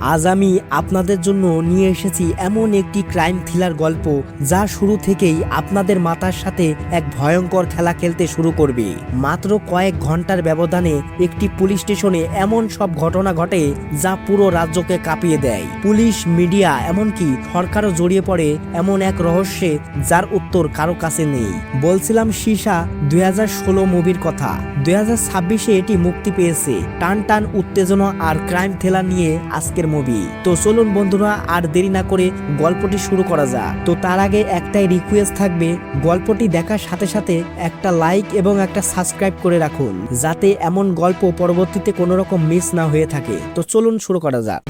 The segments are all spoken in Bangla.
আজ আমি আপনাদের জন্য নিয়ে এসেছি এমন একটি ক্রাইম থ্রিলার গল্প যা শুরু থেকেই আপনাদের মাথার সাথে এক ভয়ঙ্কর খেলা খেলতে শুরু করবে। মাত্র কয়েক ঘন্টার ব্যবধানে একটি পুলিশ স্টেশনে এমন সব ঘটনা ঘটে যা পুরো রাজ্যকে কাঁপিয়ে দেয়। পুলিশ, মিডিয়া, এমনকি সরকারও জড়িয়ে পড়ে এমন এক রহস্যে যার উত্তর কারো কাছে নেই। বলছিলাম সীসা 2016 মুভির কথা। 2026-এ এটি মুক্তি পেয়েছে। টান টান উত্তেজনা আর ক্রাইম থ্রিলার নিয়ে আজকের মুভি। তো চলুন বন্ধুরা, আর দেরি না করে গল্পটি শুরু করা যাক। তো তার আগে একটাই রিকোয়েস্ট থাকবে, গল্পটি দেখার সাথে সাথে একটা লাইক এবং একটা সাবস্ক্রাইব করে রাখুন, যাতে এমন গল্প পরবর্তীতে কোনো রকম মিস না হয়ে থাকে। তো চলুন শুরু করা যাক।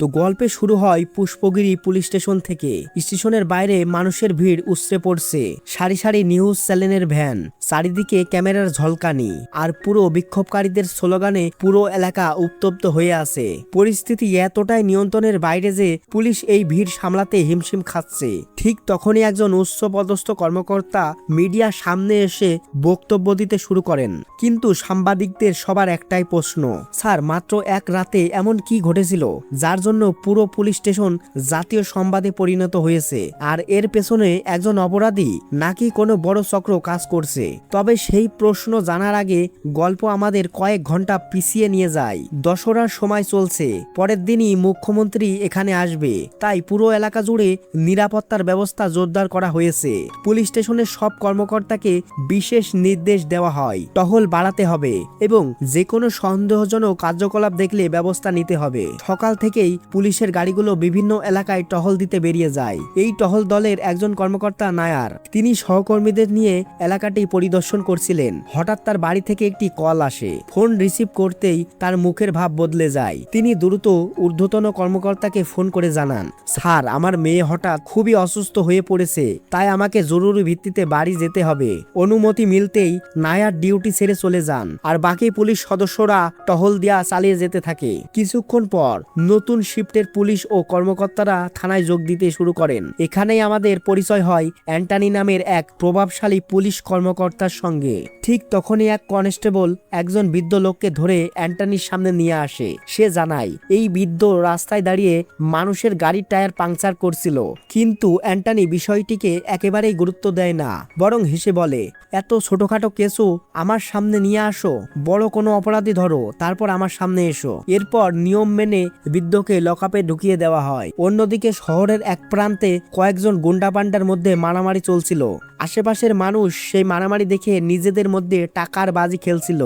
তো গল্পে শুরু হয় পুষ্পগিরি পুলিশ স্টেশন থেকে। স্টেশনের বাইরে মানুষের ভিড় উছড়ে পড়ছে, সারি সারি নিউজ চ্যানেলের ভ্যান, চারিদিকে ক্যামেরার ঝলকানি, আর পুরো বিক্ষোভকারীদের স্লোগানে পুরো এলাকা উত্তপ্ত হয়ে আছে। পরিস্থিতি এতটাই নিয়ন্ত্রণের বাইরে যে পুলিশ এই ভিড় সামলাতে হিমশিম খাচ্ছে। ঠিক তখনই একজন উচ্চপদস্থ কর্মকর্তা মিডিয়ার সামনে এসে বক্তব্য দিতে শুরু করেন। কিন্তু সাংবাদিকদের সবার একটাই প্রশ্ন, স্যার, মাত্র এক রাতে এমন কি ঘটেছিল যার জন্য পুরো পুলিশ স্টেশন জাতীয় সংবাদে পরিণত হয়েছে? আর এর পেছনে একজন অপরাধী নাকি কোনো বড় চক্র কাজ করছে? তবে সেই প্রশ্ন জানার আগে গল্প আমাদের কয়েক ঘন্টা পিছিয়ে নিয়ে যায়। দশরার সময় চলছে, পরের দিনই মুখ্যমন্ত্রী এখানে আসবে, তাই পুরো এলাকা জুড়ে নিরাপত্তার ব্যবস্থা জোরদার করা হয়েছে। পুলিশ স্টেশনের সব কর্মকর্তাকে বিশেষ নির্দেশ দেওয়া হয়, টহল বাড়াতে হবে এবং যে কোনো সন্দেহজনক কার্যকলাপ দেখলে ব্যবস্থা নিতে হবে। সকাল থেকেই পুলিশের গাড়িগুলো বিভিন্ন এলাকায় টহল দিতে বেরিয়ে যায়। এই টহল দলের একজন কর্মকর্তা নায়ার, তিনি সহকর্মীদের নিয়ে এলাকাটি পরিদর্শন করছিলেন। হঠাৎ তার বাড়ি থেকে একটি কল আসে। ফোন রিসিভ করতেই তার মুখের ভাব বদলে যায়। তিনি দ্রুত ঊর্ধ্বতন কর্মকর্তাকে ফোন করে জানান, স্যার, আমার মেয়ে হঠাৎ খুবই অসুস্থ হয়ে পড়েছে, তাই আমাকে জরুরি ভিত্তিতে বাড়ি যেতে হবে। অনুমতি মিলতেই নায়ার ডিউটি ছেড়ে চলে যান, আর বাকি পুলিশ সদস্যরা টহল দিয়া চালিয়ে যেতে থাকে। কিছুক্ষণ পর নতুন শিফটের পুলিশ ও কর্মকর্তারা থানায় যোগ দিতে শুরু করেন। এখানেই আমাদের পরিচয় হয় অ্যান্টনি নামের এক প্রভাবশালী পুলিশ কর্মকর্তার সঙ্গে। ঠিক তখনই এক কনস্টেবল একজন বৃদ্ধ লোককে ধরে অ্যান্টনির সামনে নিয়ে আসে। সে জানায় এই বৃদ্ধ রাস্তায় দাঁড়িয়ে মানুষের গাড়ির টায়ার পাংচার করছিল। কিন্তু অ্যান্টনি বিষয়টিকে একেবারেই গুরুত্ব দেয় না, বরং হেসে বলে, এত ছোটখাটো কেসও আমার সামনে নিয়ে আসো? বড় কোনো অপরাধী ধরো, তারপর আমার সামনে এসো। এরপর নিয়ম মেনে বৃদ্ধকে লকআপে ঢুকিয়ে দেওয়া হয়। অন্যদিকে শহরের এক প্রান্তে কয়েকজন গুন্ডা পান্ডার মধ্যে মারামারি চলছিল। আশেপাশের মানুষ সেই মারামারি দেখে নিজেদের মধ্যে টাকার বাজি খেলছিল।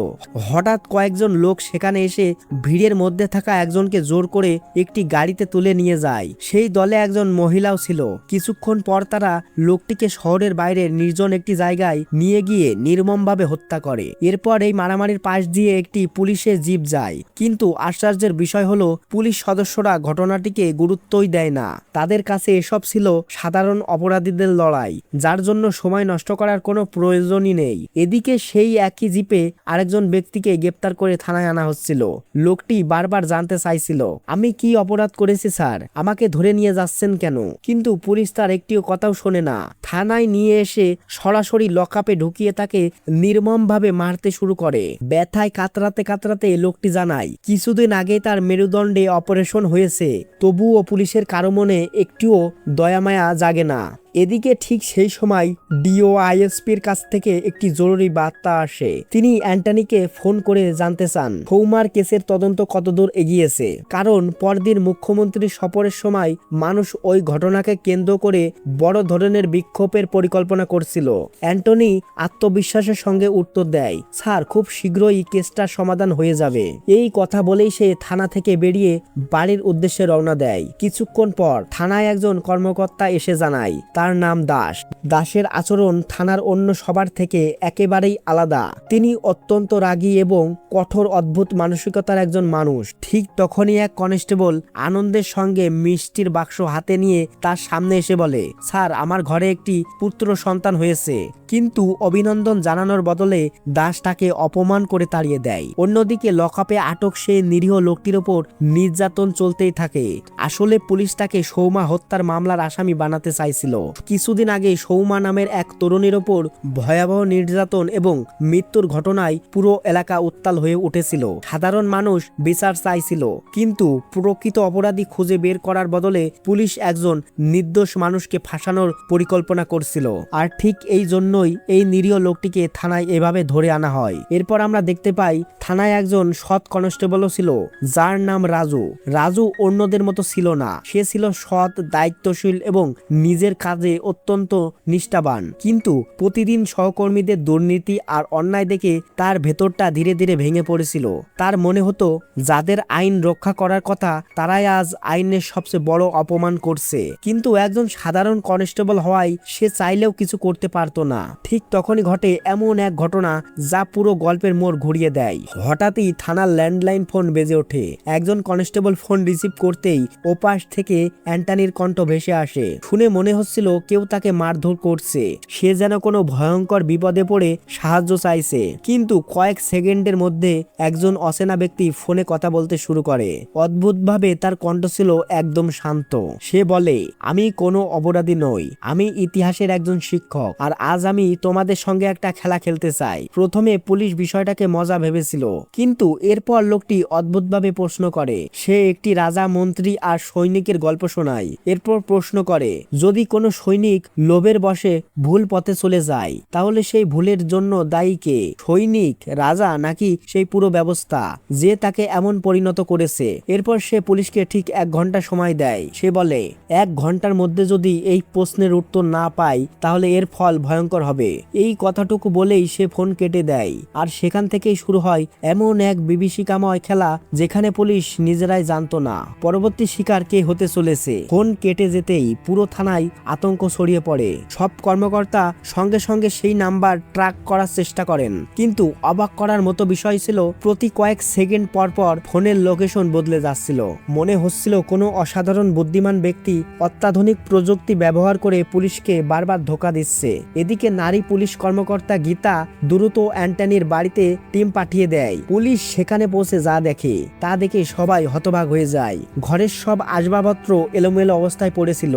হঠাৎ কয়েকজন লোক সেখানে এসে ভিড়ের মধ্যে থাকা একজনকে জোর করে একটি গাড়িতে তুলে নিয়ে যায়। সেই দলে একজন মহিলাও ছিল। কিছুক্ষণ পর তারা লোকটিকে শহরের বাইরে নির্জন একটি জায়গায় নিয়ে গিয়ে নির্মমভাবে হত্যা করে। এরপর এই মারামারির পাশ দিয়ে একটি পুলিশের জিপ যায়। কিন্তু আশ্চর্যের বিষয় হলো, পুলিশ সদস্যরা ঘটনাটিকে গুরুত্বই দেয় না। তাদের কাছে এসব ছিল সাধারণ অপরাধীদের লড়াই, যার জন্য সময় নষ্ট করার কোনো প্রয়োজনই নেই। এদিকে সেই একই জিপে আরেকজন ব্যক্তিকে গ্রেপ্তার করে থানায় আনা হচ্ছিল। লোকটি বারবার জানতে চাইছিল, আমি কি অপরাধ করেছি স্যার, আমাকে ধরে নিয়ে যাচ্ছেন কেন? কিন্তু পুলিশ তার একটিও কথাও শোনে না। থানায় নিয়ে এসে সরাসরি লকআপে ঢুকিয়ে তাকে নির্মমভাবে মারতে শুরু করে। ব্যথায় কাতরাতে কাতরাতে লোকটি জানায়, কিছুদিন আগে তার মেরুদণ্ডে অপারেশন হয়েছে, তবুও পুলিশের কারো মনে একটুও দয়ামায়া জাগে না। এদিকে ঠিক সেই সময় ডিওআইএসপির কাছ থেকে একটি জরুরি বার্তা আসে। তিনি অ্যান্টনিকে ফোন করে জানতে চান সৌমার কেসের তদন্ত কতদূর এগিয়েছে, কারণ পরদিন মুখ্যমন্ত্রীর সফরের সময় মানুষ ওই ঘটনাকে কেন্দ্র করে বড় ধরনের বিক্ষোভের পরিকল্পনা করছিল। অ্যান্টনি আত্মবিশ্বাসের সঙ্গে উত্তর দেয়, স্যার, খুব শীঘ্রই কেসটার সমাধান হয়ে যাবে। এই কথা বলেই সে থানা থেকে বেরিয়ে বাড়ির উদ্দেশ্যে রওনা দেয়। কিছুক্ষণ পর থানায় একজন কর্মকর্তা এসে জানায় তার নাম দাস। দাসের আচরণ থানার অন্য সবার থেকে একেবারেই আলাদা। তিনি অত্যন্ত রাগী এবং কঠোর অদ্ভুত মানসিকতার একজন মানুষ। ঠিক তখনই এক কনস্টেবল আনন্দের সঙ্গে মিষ্টির বাক্স হাতে নিয়ে তার সামনে এসে বলে, স্যার, আমার ঘরে একটি পুত্র সন্তান হয়েছে। কিন্তু অভিনন্দন জানানোর বদলে দাস তাকে অপমান করে তাড়িয়ে দেয়। অন্যদিকে লকআপে আটক সেই নিরীহ লোকটির ওপর নির্যাতন চলতেই থাকে। আসলে পুলিশ তাকে সৌমা হত্যার মামলার আসামি বানাতে চাইছিল। কিছুদিন আগে সৌমা নামের এক তরুণীর ওপর ভয়াবহ নির্যাতন এবং মৃত্যুর ঘটনায় পুরো এলাকা উত্তাল হয়ে উঠেছিল। সাধারণ মানুষ বিচার চাইছিল, কিন্তু প্রকৃত অপরাধী খুঁজে বের করার বদলে পুলিশ একজন নির্দোষ মানুষকে ফাঁসানোর পরিকল্পনা করছিল। আর ঠিক এই জন্যই এই নিরীহ লোকটিকে থানায় এভাবে ধরে আনা হয়। এরপর আমরা দেখতে পাই থানায় একজন সৎ কনস্টেবলও ছিল, যার নাম রাজু। রাজু অন্যদের মতো ছিল না, সে ছিল সৎ, দায়িত্বশীল এবং নিজের কাজে অত্যন্ত নিষ্ঠাবান। কিন্তু প্রতিদিন সহকর্মীদের দুর্নীতি আর অন্যায় দেখে তার ভেতরটা ধীরে ধীরে ভেঙে পড়েছিল। তার মনে হতো যাদের আইন রক্ষা করার কথা তারাই আজ আইনের সবচেয়ে বড় অপমান করছে। কিন্তু একজন সাধারণ কনস্টেবল হওয়ায় সে চাইলেও কিছু করতে পারতো না। ঠিক তখনই ঘটে এমন এক ঘটনা যা পুরো গল্পের মোড় ঘুরিয়ে দেয়। হঠাৎই থানার ল্যান্ডলাইন ফোন বেজে ওঠে। একজন কনস্টেবল ফোন রিসিভ করতেই ওপাশ থেকে অ্যান্টনির কণ্ঠ ভেসে আসে। শুনে মনে হচ্ছিল কেউ তাকে মারধর করছে, সে যেন কোনো ভয়ঙ্কর বিপদে পড়ে সাহায্য চাইছে। কিন্তু কয়েক সেকেন্ডের মধ্যে একজন অচেনা ব্যক্তি ফোনে কথা বলতে শুরু করে। অদ্ভুতভাবে তার কণ্ঠ ছিল একদম শান্ত। সে বলে, আমি কোনো অপরাধী নই, আমি ইতিহাসের একজন শিক্ষক, আর আজ আমি তোমাদের সঙ্গে একটা খেলা খেলতে চাই। প্রথমে পুলিশ বিষয়টাকে মজা ভেবেছিল, কিন্তু এরপর লোকটি অদ্ভুতভাবে প্রশ্ন করে। সে একটি রাজা, মন্ত্রী আর সৈনিকের গল্প শোনায়। এরপর প্রশ্ন করে, যদি কোনো সৈনিক লোভের বশে ভুল পথে চলে যায়, তাহলে সেই ভুলের জন্য দায়ী কে? সৈনিক, রাজা, নাকি সেই পুরো ব্যবস্থা যে তাকে এমন পরিণত করেছে? এরপর সে পুলিশকে ঠিক 1 ঘন্টা সময় দেয়। সে বলে, 1 ঘন্টার মধ্যে যদি এই প্রশ্নের উত্তর না পাই তাহলে এর ফল ভয়ঙ্কর হবে। এই কথাটুকু বলেই সে ফোন কেটে দেয়। আর সেখান থেকেই শুরু হয় এমন এক বিভীষিকাময় খেলা যেখানে পুলিশ নিজেরাই জানতো না পরবর্তী শিকার কে হতে চলেছে। ফোন কেটে যেতেই পুরো থানায় আতঙ্ক ছড়িয়ে পড়ে। সব কর্মকর্তা সঙ্গে সঙ্গে সেই নাম্বার ট্র্যাক করার চেষ্টা করেন, কিন্তু অবাক করার মতো বিষয় ছিল প্রতি কয়েক সেকেন্ড পর পর ফোনের লোকেশন বদলে যাচ্ছিল। মনে হচ্ছিল কোনো অসাধারণ বুদ্ধিমান ব্যক্তি অত্যাধুনিক প্রযুক্তি ব্যবহার করে পুলিশকে বারবার ধোঁকা দিচ্ছে। এদিকে নারী পুলিশ কর্মকর্তা গীতা দ্রুত অ্যান্টনির বাড়িতে টিম পাঠিয়ে দেয়। পুলিশ সেখানে পৌঁছে যা দেখে তা দেখে সবাই হতবাক হয়ে যায়। ঘরের সব আসবাবপত্র এলোমেলো অবস্থায় পড়েছিল,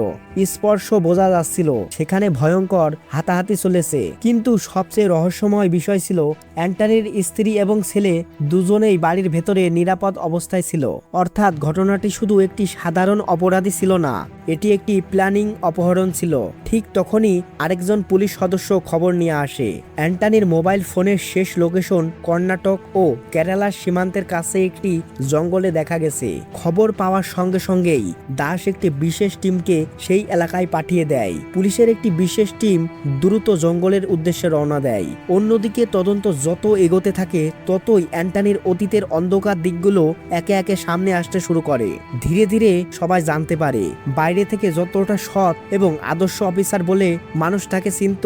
স্পর্শ বোঝা যাচ্ছিল সেখানে ভয়ঙ্কর হাতাহাতি চলেছে। কিন্তু সবচেয়ে রহস্যময় বিষয় ছিল অ্যান্টনির স্ত্রী এবং ছেলে দুজনেই বাড়ির ভেতরে নিরাপদ অবস্থায় ছিল। অর্থাৎ ঘটনাটি শুধু একটি সাধারণ অপরাধী ছিল না, এটি একটি প্ল্যানিং অপহরণ ছিল। ঠিক তখনই আরেকজন পুলিশ সদস্য খবর নিয়ে আসে। অ্যান্টনির মোবাইল ফোনের শেষ লোকেশন কর্ণাটক ও কেরালার সীমান্তের কাছে একটি জঙ্গলে দেখা গেছে। খবর পাওয়ার সঙ্গে সঙ্গেই দাস একটি বিশেষ টিমকে সেই এলাকায় পাঠিয়ে দেয়। পুলিশের একটি বিশেষ টিম দ্রুত জঙ্গলের উদ্দেশ্যে রওনা দেয়। অন্যদিকে তদন্ত যত এগোতে থাকে ততই অ্যান্টনির অতীতের অন্ধকার দিকগুলো একে একে সামনে আসতে শুরু করে। ধীরে ধীরে সবাই জানতে পারে বাইরে থেকে যতটা সৎ এবং আদর্শ অফিসার বলে মানুষ তাকে চিনত,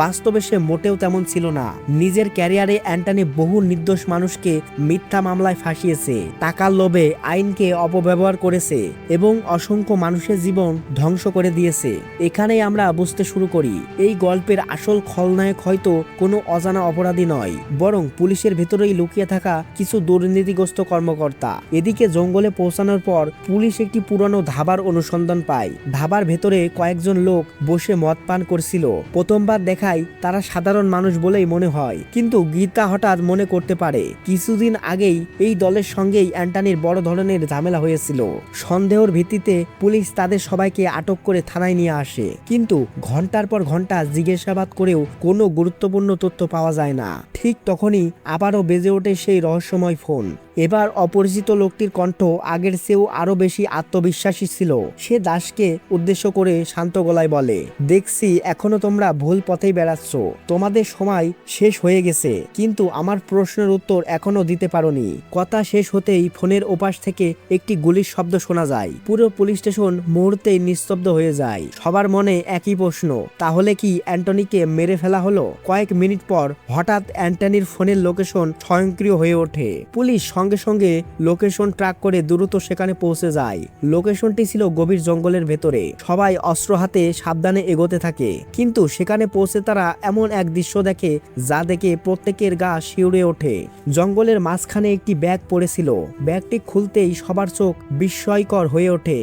বাস্তবে সে মোটেও তেমন ছিল না। নিজের ক্যারিয়ারে অ্যান্টনি বহু নির্দোষ মানুষকে মিথ্যা মামলায় ফাঁসিয়েছে, টাকার লোভে আইনকে অপব্যবহার করেছে এবং অসংখ্য মানুষের জীবন ধ্বংস করে দিয়েছে। এখানেই আমরা বুঝতে শুরু করি এই গল্পের আসল খলনায়ক হয়তো কোনো অজানা অপরাধী নয়, বরং পুলিশের ভেতরেই লুকিয়ে থাকা কিছু দুর্নীতিগ্রস্ত কর্মকর্তা। এদিকে জঙ্গলে পৌঁছানোর পর পুলিশ একটি পুরনো ধাবার অনুসন্ধান পায়। ধাবার ভেতরে কয়েকজন লোক বসে মদ পান করছিল। প্রথমবার দেখায় তারা সাধারণ মানুষ বলেই মনে হয়, কিন্তু গীতা হঠাৎ মনে করতে পারে কিছুদিন আগেই এই দলের সঙ্গেই অ্যান্টনির বড় ধরনের ঝামেলা হয়েছিল। সন্দেহের ভিত্তিতে পুলিশ তাদের সবাইকে আটক করে থানায় নিয়ে আসে, কিন্তু ঘন্টার পর ঘন্টা জিজ্ঞাসাবাদ করেও কোনো গুরুত্বপূর্ণ তথ্য পাওয়া যায় না। ঠিক তখনই আবারও বেজে ওঠে সেই রহস্যময় ফোন। এবার অপরিচিত লোকটির কণ্ঠ আগের চেয়েও আরো বেশি আত্মবিশ্বাসী ছিল। সে দাসকে উদ্দেশ্য করে শান্ত গলায় বলে, দেখছি এখনো তোমরা ভুল পথেই বেড়াচ্ছ, তোমাদের সময় শেষ হয়ে গেছে, কিন্তু আমার প্রশ্নের উত্তর এখনো দিতে পারোনি। কথা শেষ হতেই ফোনের ওপাশ থেকে একটি গুলির শব্দ শোনা যায়। পুরো পুলিশ স্টেশন মুহূর্তেই নিস্তব্ধ হয়ে যায়। সবার মনে একই প্রশ্ন, তাহলে কি অ্যান্টনিকে মেরে ফেলা হলো? কয়েক মিনিট পর হঠাৎ অ্যান্টনির ফোনের লোকেশন স্বয়ংক্রিয় হয়ে ওঠে। পুলিশ সঙ্গে সঙ্গে লোকেশন ট্র্যাক করে দ্রুত সেখানে পৌঁছে যায়। লোকেশনটি ছিল গভীর জঙ্গলের ভেতরে। সবাই অস্ত্র হাতে সাবধানে এগোতে থাকে, কিন্তু সেখানে পৌঁছে তারা এমন এক দৃশ্য দেখে যা দেখে প্রত্যেকের গা শিউরে ওঠে। জঙ্গলের মাঝখানে একটি ব্যাগ পড়েছিল। ব্যাগটি খুলতেই সবার চোখ বিস্ময়কর হয়ে ওঠে।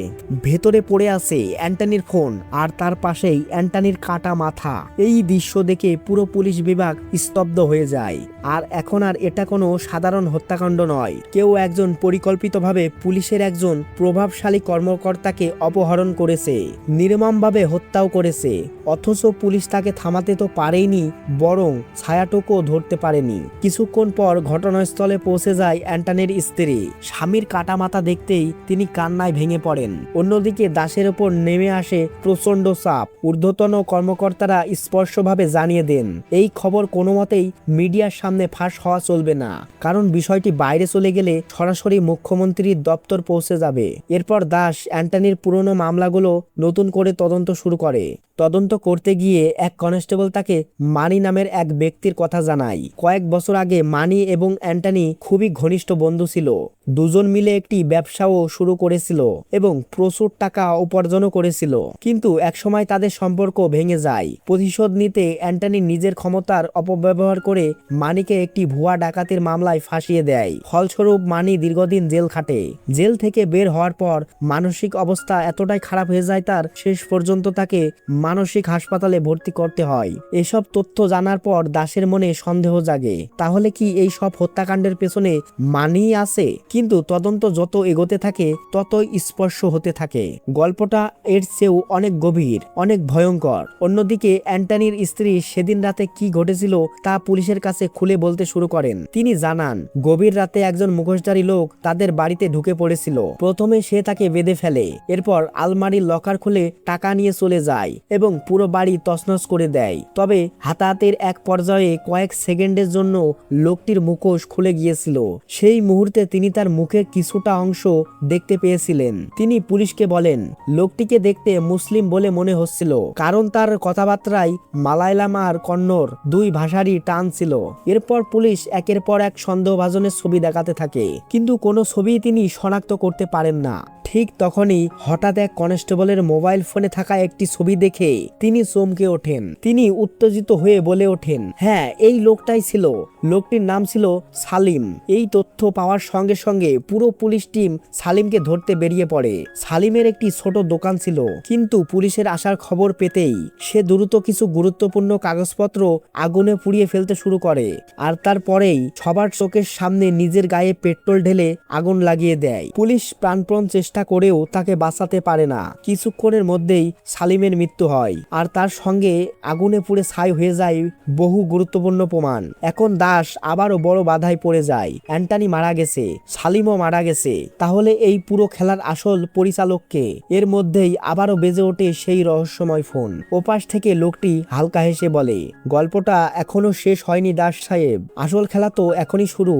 ভেতরে পড়ে আছে অ্যান্টনির ফোন, আর তার পাশেই অ্যান্টনির কাটা মাথা। এই দৃশ্য দেখে পুরো পুলিশ বিভাগ স্তব্ধ হয়ে যায়। আর এখন আর এটা কোনো সাধারণ হত্যাকাণ্ড নয়, কেউ একজন পরিকল্পিতভাবে পুলিশের একজন প্রভাবশালী কর্মকর্তাকে অপহরণ করেছে, নির্মমভাবে হত্যাও করেছে। অথচ পুলিশ তাকে থামাতে তো পারেনি, বরং ছায়াটুকুও ধরতে পারেনি। কিছুক্ষণ পর ঘটনাস্থলে পৌঁছে যায় অ্যান্টনির স্ত্রী। স্বামীর কাটা মাথা দেখতেই তিনি কান্নায় ভেঙে পড়েন। অন্যদিকে দাসের ওপর নেমে আসে প্রচন্ড চাপ। ঊর্ধ্বতন কর্মকর্তারা স্পষ্টভাবে জানিয়ে দেন, এই খবর কোনো মতেই মিডিয়ার সামনে ফাঁস হওয়া চলবে না, কারণ বিষয়টি বাইরে চলে গেলে সরাসরি মুখ্যমন্ত্রীর দপ্তর পৌঁছে যাবে। এরপর দাস অ্যান্টনির পুরনো মামলাগুলো নতুন করে তদন্ত শুরু করে। তদন্ত করতে গিয়ে এক কনস্টেবল তাকে মানি নামের এক ব্যক্তির কথা জানায়। কয়েক বছর আগে মানি এবং অ্যান্টনি খুবই ঘনিষ্ঠ বন্ধু ছিল। দুজন মিলে একটি ব্যবসাও শুরু করেছিল এবং প্রচুর টাকা উপার্জনও করেছিল, কিন্তু একসময় তাদের সম্পর্ক ভেঙে যায়। প্রতিশোধ নিতে অ্যান্টনি নিজের ক্ষমতার অপব্যবহার করে মানিকে একটি ভুয়া ডাকাতির মামলায় ফাঁসিয়ে দেয়। ফলস্বরূপ মানি দীর্ঘদিন জেল খাটে। জেল থেকে বের হওয়ার পর মানসিক অবস্থা এতটাই খারাপ হয়ে যায় তার, শেষ পর্যন্ত তাকে মানসিক হাসপাতালে ভর্তি করতে হয়। এসব তথ্য জানার পর দাসের মনে সন্দেহ জাগে, তাহলে কি এই সব হত্যাকাণ্ডের পেছনে মানিই আছে? কিন্তু তদন্ত যত এগোতে থাকে ততই স্পর্শ হতে থাকে গল্পটা এর চেয়েও অনেক গভীর, অনেক ভয়ঙ্কর। অন্যদিকে অ্যান্টনির স্ত্রী সেদিন রাতে কি ঘটেছিল তা পুলিশের কাছে খুলে বলতে শুরু করেন। তিনি জানান, গভীর রাতে একজন মুখোশধারী লোক তাদের বাড়িতে ঢুকে পড়েছিল। প্রথমে সে তাকে বেঁধে ফেলে, এরপর আলমারির লকার খুলে টাকা নিয়ে চলে যায় এবং পুরো বাড়ি তছনছ করে দেয়। তবে হাতাহাতির এক পর্যায়ে কয়েক সেকেন্ডের জন্য লোকটির মুখোশ খুলে গিয়েছিল। সেই মুহূর্তে তিনি তার মুখের কিছুটা অংশ দেখতে পেয়েছিলেন। তিনি পুলিশকে বলেন, লোকটিকে দেখতে মুসলিম বলে মনে হচ্ছিল, কারণ তার কথাবার্তায় মালায়ালাম আর কন্নড় দুই ভাষারই টান ছিল। এরপর পুলিশ একের পর এক সন্দেহভাজনের ছবি দেখাতে থাকে, কিন্তু কোনো ছবি তিনি শনাক্ত করতে পারেন না। ঠিক তখনই হঠাৎ এক কনস্টেবলের মোবাইল ফোনে থাকা একটি ছবি দেখে তিনি চমকে ওঠেন। তিনি উত্তেজিত হয়ে বলে ওঠেন, হ্যাঁ, এই লোকটাই ছিল। লোকটির নাম ছিল সালিম। এই তথ্য পাওয়ার সঙ্গে সঙ্গে পুরো পুলিশ টিম সালিমকে ধরতে বেরিয়ে পড়ে। সালিমের একটি ছোট দোকান ছিল, কিন্তু পুলিশের আসার খবর পেতেই সে দ্রুত কিছু গুরুত্বপূর্ণ কাগজপত্র আগুনে পুড়িয়ে ফেলতে শুরু করে, আর তারপরেই সবার চোখের সামনে নিজের গায়ে পেট্রোল ঢেলে আগুন লাগিয়ে দেয়। পুলিশ প্রাণপণ চেষ্টা করেও তাকে বাঁচাতে পারে না। কিছুক্ষণের মধ্যেই সালিমের মৃত্যু হয়, আর তার সঙ্গে আগুনে পুড়ে ছাই হয়ে যায় বহু গুরুত্বপূর্ণ প্রমাণ। এখন দাস আবারও বড় বাধায় পড়ে যায়। অ্যান্টনি মারা গেছে, সালিমও মারা গেছে, তাহলে এই পুরো খেলার আসল পরিচালককে? এর মধ্যেই আবারও বেজে ওঠে সেই রহস্যময় ফোন। ওপাশ থেকে লোকটি হালকা হেসে বলে, গল্পটা এখনো শেষ হয়নি দাস সাহেব, আসল খেলা তো এখনই শুরু।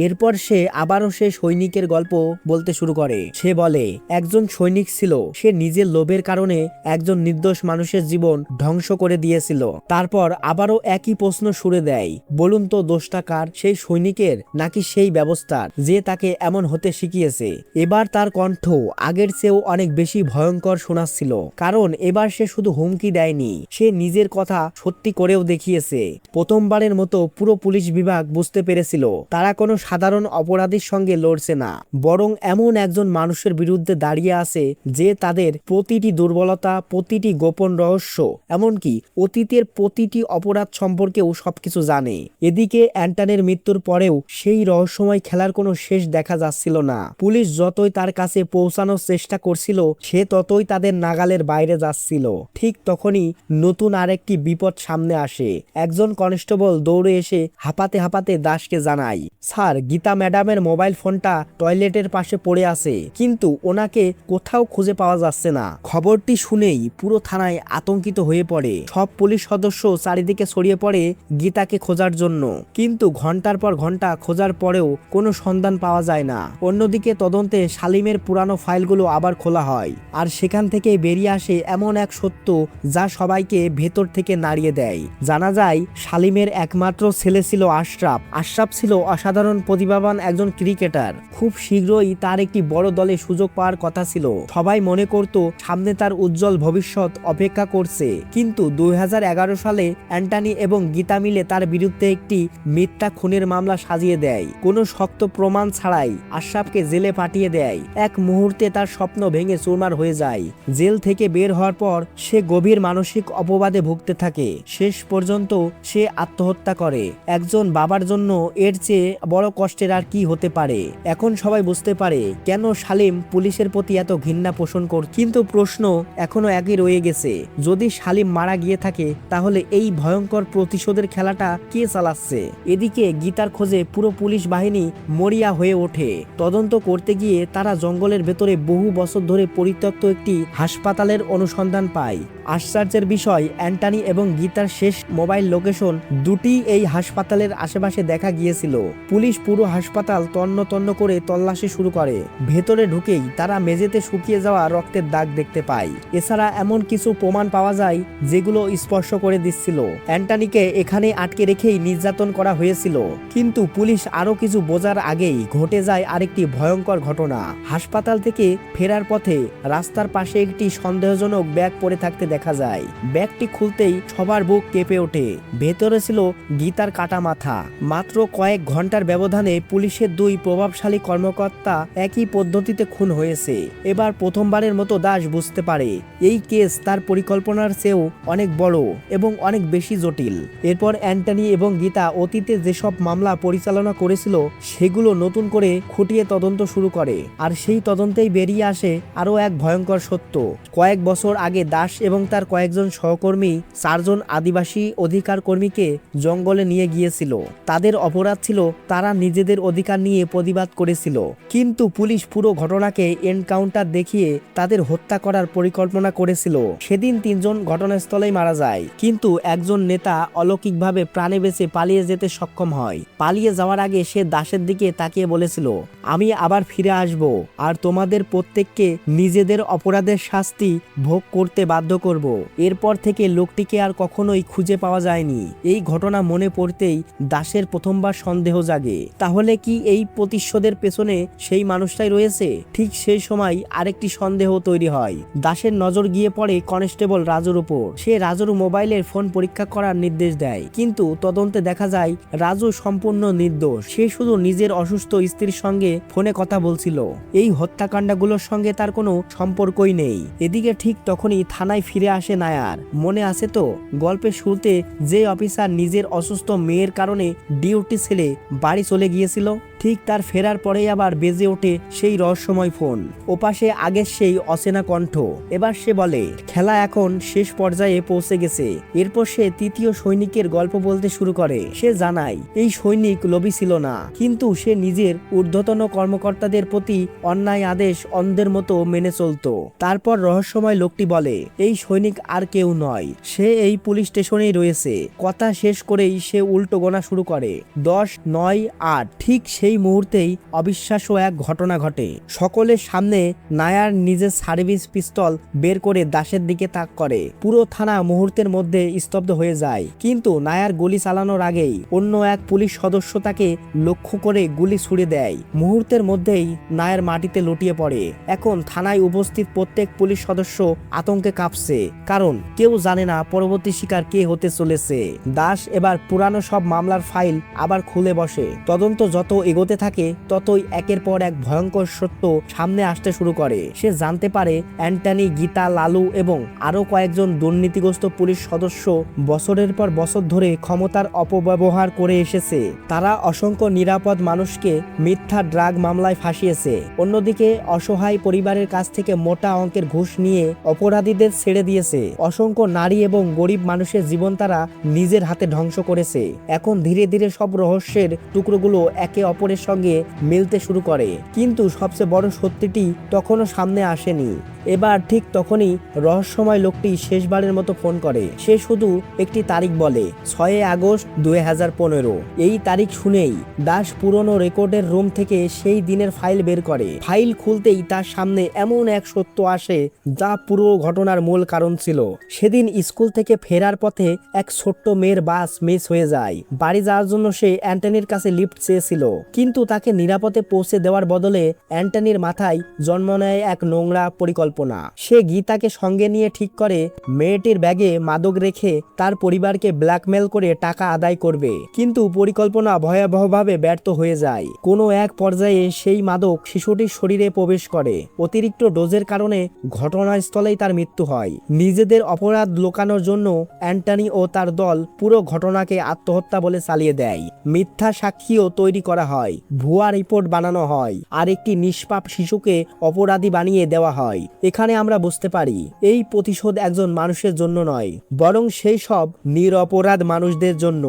এরপর সে আবারও সে সৈনিকের গল্প বলতে শুরু করে। সে বলে, একজন সৈনিক ছিল, সে নিজের লোভের কারণে একজন নির্দোষ মানুষের জীবন ধ্বংস করে দিয়েছিল। তারপর আবারও একই প্রশ্ন ছুড়ে দেয়, বলুন তো দোষটা কার, সেই সৈনিকের নাকি সেই ব্যবস্থার যে তাকে এমন হতে শিখিয়েছে? এবার তার কণ্ঠ আগের চেয়েও অনেক বেশি ভয়ঙ্কর শোনাচ্ছিল, কারণ এবার সে শুধু হুমকি দেয়নি, সে নিজের কথা সত্যি করেও দেখিয়েছে। প্রথমবারের মতো পুরো পুলিশ বিভাগ বুঝতে পেরেছিল তারা কোনো সাধারণ অপরাধীর সঙ্গে লড়ছে না, বরং এমন একজন মানুষের বিরুদ্ধে দাঁড়িয়ে আছে যে তাদের প্রতিটি দুর্বলতা, প্রতিটি গোপন রহস্য, এমনকি অতীতের প্রতিটি অপরাধ সম্পর্কেও সবকিছু জানে। এদিকে অ্যান্টনির মৃত্যুর পরেও সেই রহস্যময় খেলার কোনো শেষ দেখা যাচ্ছিল না। পুলিশ যতই তার কাছে পৌঁছানোর চেষ্টা করছিল, সে ততই তাদের নাগালের বাইরে যাচ্ছিল। ঠিক তখনই নতুন আরেকটি বিপদ সামনে আসে। একজন কনস্টেবল দৌড়ে এসে হাঁপাতে হাঁপাতে দাসকে জানায়, স্যার, গীতা ম্যাডামের মোবাইল ফোনটা টয়লেটের পাশে পড়ে আছে, কিন্তু ওনাকে কোথাও খুঁজে পাওয়া যাচ্ছে না। খবরটি শুনেই পুরো থানায় আতঙ্কিত হয়ে পড়ে। সব পুলিশ সদস্য চারিদিকে ছড়িয়ে পড়ে গীতাকে খোঁজার জন্য, কিন্তু ঘন্টার পর ঘন্টা খোঁজার পরেও কোনো সন্ধান পাওয়া যায় না। অন্যদিকে তদন্তে শালিমের পুরানো ফাইলগুলো আবার খোলা হয়, আর সেখান থেকে বেরিয়ে আসে এমন এক সত্য যা সবাইকে ভেতর থেকে নাড়িয়ে দেয়। জানা যায় শালিমের একমাত্র ছেলে ছিল আশরাফ। আশরাফ ছিল অসাধারণ প্রতিভাবান একজন ক্রিকেটার। খুব শীঘ্রই তার একটি বড় দলে সুযোগ পাওয়ার কথা ছিল। সবাই মনে করত সামনে তার উজ্জ্বল ভবিষ্যৎ অপেক্ষা করছে, কিন্তু 2011 সালে অ্যান্টনি এবং গীতা মিলে তার বিরুদ্ধে একটি মিথ্যা খুনের মামলা সাজিয়ে দেয়। কোনো শক্ত প্রমাণ ছাড়াই আশরাফকে জেলে পাঠিয়ে দেয়। এক মুহূর্তে তার স্বপ্ন ভেঙে চুরমার হয়ে যায়। জেল থেকে বের হওয়ার পর সে গভীর মানসিক অপবাদে ভুগতে থাকে। শেষ পর্যন্ত সে আত্মহত্যা করে। একজন বাবার জন্য এর চেয়ে বড় কষ্টের আর কি হতে পারে। এখন সবাই বুঝতে পারে কেন শালিম পুলিশের প্রতি এত ঘৃণা পোষণ করে। কিন্তু প্রশ্ন এখনো একই রয়ে গেছে, যদি শালিম মারা গিয়ে থাকে তাহলে এই ভয়ঙ্কর প্রতিশোধের খেলাটা কে চালাচ্ছে? এদিকে গীতার খোঁজে পুরো পুলিশ বাহিনী মরিয়া হয়ে ওঠে। তদন্ত করতে গিয়ে তারা জঙ্গলের ভেতরে বহু বছর ধরে পরিত্যক্ত একটি হাসপাতালের অনুসন্ধান পায়। আশ্চর্যের বিষয়, অ্যান্টনি এবং গীতার শেষ মোবাইল লোকেশন দুটি এই হাসপাতালের আশেপাশে দেখা গিয়েছিল। পুলিশ পুরো হাসপাতাল তন্ন তন্ন করে তল্লাশি শুরু করে। ভেতরে ঢুকেই তারা মেঝেতে শুকিয়ে যাওয়া রক্তের দাগ দেখতে পায়। এছাড়া এমন কিছু প্রমাণ পাওয়া যায় যেগুলো স্পর্শ করে দিচ্ছিল অ্যান্টনিকে এখানে আটকে রেখেই নির্যাতন করা হয়েছিল। কিন্তু পুলিশ আরো কিছু বোঝার আগেই ঘটে যায় আরেকটি ভয়ঙ্কর ঘটনা। হাসপাতাল থেকে ফেরার পথে রাস্তার পাশে একটি সন্দেহজনক ব্যাগ পড়ে থাকতে দেখা যায়। ব্যাগটি খুলতেই সবার বুক কেঁপে ওঠে। ভেতরে ছিল গীতার কাটা মাথা। মাত্র কয়েক ঘন্টার ব্যবধানে পুলিশের দুই প্রভাবশালী কর্মকর্তা একই পদ্ধতিতে খুন হয়েছে। এবার প্রথমবারের মতো দাস বুঝতে পারে এই কেস তার পরিকল্পনার চেয়েও অনেক বড় এবং অনেক বেশি জটিল। এরপর অ্যান্টনি এবং গীতা অতীতে যেসব মামলা পরিচালনা করেছিল সেগুলো নতুন করে খুঁটিয়ে তদন্ত শুরু করে, আর সেই তদন্তেই বেরিয়ে আসে আরও এক ভয়ঙ্কর সত্য। কয়েক বছর আগে দাস এবং তার কয়েকজন সহকর্মী 4 জন আদিবাসী অধিকার কর্মীকে জঙ্গলে নিয়ে গিয়েছিল। তাদের অপরাধ ছিল তারা নিজেদের অধিকার নিয়ে প্রতিবাদ করেছিল, কিন্তু পুলিশ পুরো ঘটনাকে এনকাউন্টার দেখিয়ে তাদের হত্যা করার পরিকল্পনা করেছিল। সেদিন 3 জন ঘটনাস্থলেই মারা যায়, কিন্তু একজন নেতা অলৌকিকভাবে প্রাণে বেঁচে পালিয়ে যেতে সক্ষম হয়। পালিয়ে যাওয়ার আগে সে দাসের দিকে তাকিয়ে বলেছিল, আমি আবার ফিরে আসব আর তোমাদের প্রত্যেককে নিজেদের অপরাধের শাস্তি ভোগ করতে বাধ্য করব। এরপর থেকে লোকটিকে আর কখনোই খুঁজে পাওয়া যায়নি। এই ঘটনা মনে পড়তেই দাসের প্রথমবার সন্দেহ জাগে, তাহলে কি এই প্রতিশোধের পেছনে সেই মানুষটাই রয়েছে? ঠিক সেই সময় আরেকটি সন্দেহ তৈরি হয়। দাসের নজর গিয়ে পড়ে কনস্টেবল রাজুর উপর। সে রাজুর মোবাইলের ফোন পরীক্ষা করার নির্দেশ দেয়, কিন্তু তদন্তে দেখা যায় রাজু সম্পূর্ণ নির্দোষ। সে শুধু নিজের অসুস্থ স্ত্রীর সঙ্গে ফোনে কথা বলছিল। এই হত্যাকাণ্ডগুলোর সঙ্গে তার কোনো সম্পর্কই নেই। এদিকে ঠিক তখনই থানায় ফিরে আসে নায়ার। মনে আছে তো গল্পের শুরুতে যে অফিসার নিজের অসুস্থ মেয়ের কারণে ডিউটি ছেড়ে বাড়ি চলে গিয়েছিল? ঠিক তার ফেরার পরেই আবার বেজে ওঠে সেই রহস্যময় ফোন। ওপাশে আগের সেই অচেনা কণ্ঠ। এবার সে বলে, খেলা এখন শেষ পর্যায়ে পৌঁছে গেছে। এরপর সে তৃতীয় সৈনিকের গল্প বলতে শুরু করে। সে জানায় এই সৈনিক লোভী ছিল না, কিন্তু সে নিজের ঊর্ধ্বতন কর্মকর্তাদের প্রতি অন্যায় আদেশ অন্ধের মতো মেনে চলত। তারপর রহস্যময় লোকটি বলে, এই সৈনিক আর কেউ নয়, সে এই পুলিশ স্টেশনেই রয়েছে। কথা শেষ করেই সে উল্টো গোনা শুরু করে, 10, 9, 8। ঠিক সেই মুহূর্তেই অবিশ্বাস্য এক ঘটনা ঘটে। সকলের সামনে নায়ার নিজের সার্ভিস পিস্তল বের করে দাসের দিকে তাক করে। পুরো থানা মুহূর্তের মধ্যে স্তব্ধ হয়ে যায়। কিন্তু নায়ার গুলি চালানোর আগেই অন্য এক পুলিশ সদস্য তাকে লক্ষ্য করে গুলি ছুড়ে দেয়। মুহূর্তের মধ্যেই নায়ার মাটিতে লুটিয়ে পড়ে। এখন থানায় উপস্থিত প্রত্যেক পুলিশ সদস্য আতঙ্কে কাঁপছে, কারণ কেউ জানে না পরবর্তী শিকার কে হতে চলেছে। দাস এবার পুরানো সব মামলার ফাইল আবার খুলে বসে। তদন্ত যত এগোতে থাকে ততই একের পর এক ভয়ঙ্কর সত্য সামনে আসতে শুরু করে। সে জানতে পারে অ্যান্টনি, গীতা, লালু এবং আরো কয়েকজন দুর্নীতিগ্রস্ত পুলিশ সদস্য বছরের পর বছর ধরে ক্ষমতার অপব্যবহার করে এসেছে। তারা অসংখ্য নিরাপদ মানুষকে মিথ্যা ড্রাগ মামলায় ফাঁসিয়েছে। অন্যদিকে অসহায় পরিবারের কাছ থেকে মোটা অঙ্কের ঘুষ নিয়ে অপরাধীদের ছেড়ে দিয়েছে। অসংখ্য নারী এবং গরিব মানুষের জীবন তারা নিজের হাতে ধ্বংস করেছে। এখন ধীরে ধীরে সব রহস্যের টুকরোগুলো একে অপরের কাপড়ের সঙ্গে মিলতে শুরু করে। কিন্তু সবচেয়ে বড় সত্যিটি তখনও সামনে আসেনি। এবার ঠিক তখনই রহস্যময় লোকটি শেষবারের মতো ফোন করে। সে শুধু একটি তারিখ বলে, 6 আগস্ট 2015। এই তারিখ শুনেই দাস পুরনো রেকর্ডের রুম থেকে সেই দিনের ফাইল বের করে। ফাইল খুলতেই তার সামনে এমন এক সত্য আসে যা পুরো ঘটনার মূল কারণ ছিল। সেদিন স্কুল থেকে ফেরার পথে এক ছোট্ট মেয়ের বাস মিস হয়ে যায়। বাড়ি যাওয়ার জন্য সে অ্যান্টনির কাছে লিফট চেয়েছিল, কিন্তু তাকে নিরাপদে পৌঁছে দেওয়ার বদলে অ্যান্টনির মাথায় জন্ম নেয় এক নোংরা পরিকল্পনা। সে গীতাকে সঙ্গে নিয়ে ঠিক করে মেয়েটির ব্যাগে মাদক রেখে তার পরিবারকে ব্ল্যাকমেল করে টাকা আদায় করবে। কিন্তু পরিকল্পনা ভয়াবহভাবে ব্যর্থ হয়ে যায়। কোনো এক পর্যায়ে সেই মাদক শিশুটির শরীরে প্রবেশ করে। অতিরিক্ত ডোজের কারণে ঘটনাস্থলেই তার মৃত্যু হয়। নিজেদের অপরাধ লুকানোর জন্য অ্যান্টনি ও তার দল পুরো ঘটনাকে আত্মহত্যা বলে চালিয়ে দেয়। মিথ্যা সাক্ষীও তৈরি করা হয়, ভুয়া রিপোর্ট বানানো হয়, আর একটি নিষ্পাপ শিশুকে অপরাধী বানিয়ে দেওয়া হয়। এখানে আমরা বুঝতে পারি এই প্রতিশোধ একজন মানুষের জন্য নয়, বরং সেই সব নিরপরাধ মানুষদের জন্য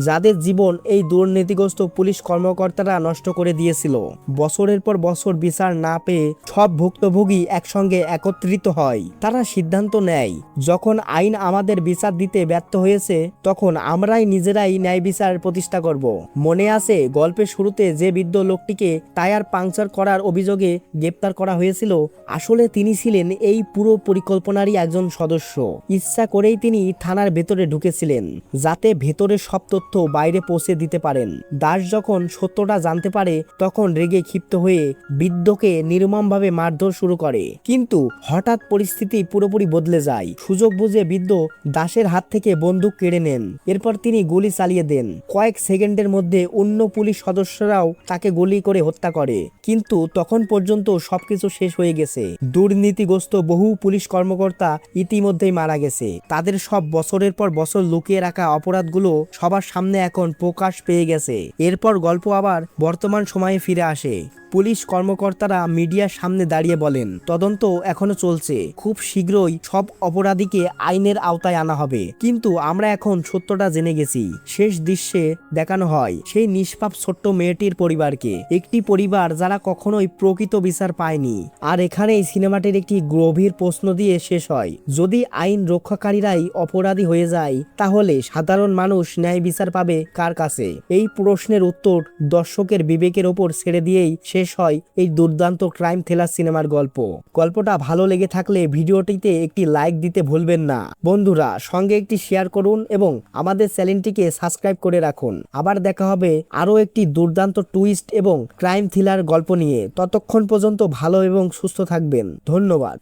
যাদের জীবন এই দুর্নীতিগ্রস্ত পুলিশ কর্মকর্তারা নষ্ট করে দিয়েছিল। বছরের পর বছর বিচার না পেয়ে সব ভুক্তভোগী একসঙ্গে একত্রিত হয়। তারা সিদ্ধান্ত নেয়, যখন আইন আমাদের বিচার দিতে ব্যর্থ হয়েছে, তখন আমরাই নিজেরাই ন্যায় বিচার প্রতিষ্ঠা করব। মনে আছে গল্পের শুরুতে যে বৃদ্ধ লোকটিকে টায়ার পাংচার করার অভিযোগে গ্রেপ্তার করা হয়েছিল? আসলে তিনি ছিলেন এই পুরো পরিকল্পনারই একজন সদস্য। ইচ্ছা করেই তিনি থানার ভেতরে ঢুকেছিলেন, যাতে ভেতরের সব তথ্য বাইরে পৌঁছে দিতে পারেন। দাস যখন সত্যটা জানতে পারে, তখন রেগে ক্ষিপ্ত হয়ে বৃদ্ধকে নির্মমভাবে মারধর শুরু করে। কিন্তু হঠাৎ পরিস্থিতি পুরোপুরি বদলে যায়। সুযোগ বুঝে বৃদ্ধ দাসের হাত থেকে বন্দুক কেড়ে নেন। এরপর তিনি গুলি চালিয়ে দেন। কয়েক সেকেন্ডের মধ্যে অন্য পুলিশ সদস্যরাও তাকে গুলি করে হত্যা করে। কিন্তু তখন পর্যন্ত সবকিছু শেষ হয়ে গেছে। দুর্নীতিগ্রস্ত বহু পুলিশ কর্মকর্তা ইতিমধ্যেই মারা গেছে। তাদের সব বছরের পর বছর লুকিয়ে রাখা অপরাধগুলো সবার সামনে এখন প্রকাশ পেয়ে গেছে। এরপর গল্প আবার বর্তমান সময়ে ফিরে আসে। পুলিশ কর্মকর্তারা মিডিয়ার সামনে দাঁড়িয়ে বলেন, তদন্ত এখনো চলছে, খুব শীঘ্রই সব অপরাধীকে আইনের আওতায় আনা হবে। কিন্তু আমরা এখন সত্যটা জেনে গেছি। শেষ দৃশ্যে দেখানো হয় সেই নিষ্পাপ ছোট্ট মেয়েটির পরিবারকে, একটি পরিবার যারা কখনোই প্রকৃত বিচার পায়নি। আর এখানেই সিনেমাটির একটি গভীর প্রশ্ন দিয়ে শেষ হয়, যদি আইন রক্ষাকারীরাই অপরাধী হয়ে যায়, তাহলে সাধারণ মানুষ ন্যায় বিচার পাবে কার কাছে? এই প্রশ্নের উত্তর দর্শকের বিবেকের ওপর ছেড়ে দিয়েই শেষ হয় এই দুর্দান্ত ক্রাইম থ্রিলার সিনেমার গল্প। গল্পটা ভালো লেগে থাকলে ভিডিওটিতে একটি লাইক দিতে ভুলবেন না। বন্ধুরা, সঙ্গে একটি শেয়ার করুন এবং আমাদের চ্যানেলটিকে সাবস্ক্রাইব করে রাখুন। আবার দেখা হবে আরও একটি দুর্দান্ত টুইস্ট এবং ক্রাইম থ্রিলার গল্প নিয়ে। ততক্ষণ পর্যন্ত ভালো এবং সুস্থ থাকবেন। ধন্যবাদ।